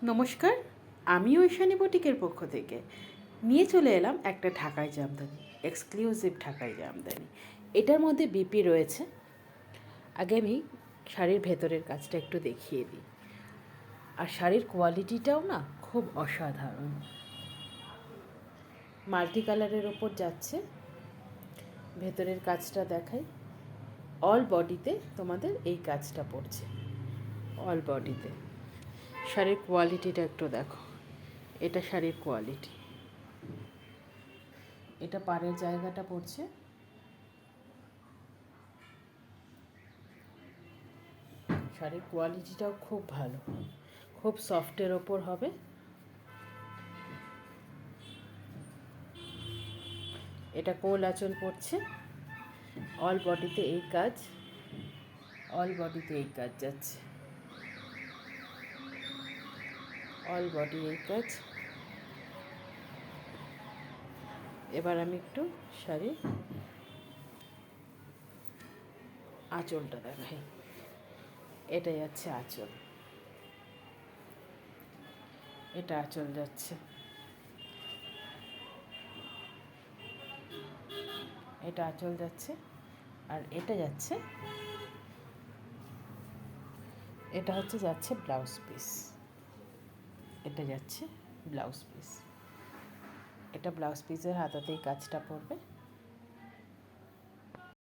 নমস্কার, আমি ঐশানী বুটিকের পক্ষ থেকে নিয়ে চলে এলাম একটা ঢাকাই জামদানি, এক্সক্লুসিভ ঢাকাই জামদানি। এটার মধ্যে বিপি রয়েছে। আগে আমি শাড়ির ভেতরের কাজটা একটু দেখিয়ে দিই। আর শাড়ির কোয়ালিটিটাও না খুব অসাধারণ, মাল্টি কালারের ওপর যাচ্ছে। ভেতরের কাজটা দেখাই। অল বডিতে তোমাদের এই কাজটা পড়ছে, অল বডিতে। শাড়ির কোয়ালিটিটা একটু দেখো, এটা শাড়ির কোয়ালিটি। এটা পাড়ের জায়গাটা পড়ছে, শাড়ির কোয়ালিটিটাও খুব ভালো, খুব সফটের ওপর হবে। এটা কোল আঁচল পড়ছে। অল বডিতে এই কাজ, অল বডিতে এই কাজ যাচ্ছে, অল বডি এই কাজ। এবার আমি একটু শাড়ির আঁচলটা দেখাই। এটা যাচ্ছে আঁচল, এটা আঁচল যাচ্ছে, এটা আঁচল যাচ্ছে। আর এটা যাচ্ছে, এটা হচ্ছে যাচ্ছে ব্লাউজ পিস, এটা যাচ্ছে ব্লাউজ পিস। এটা ব্লাউজ পিসের হাতাতেই কাজটা পড়বে।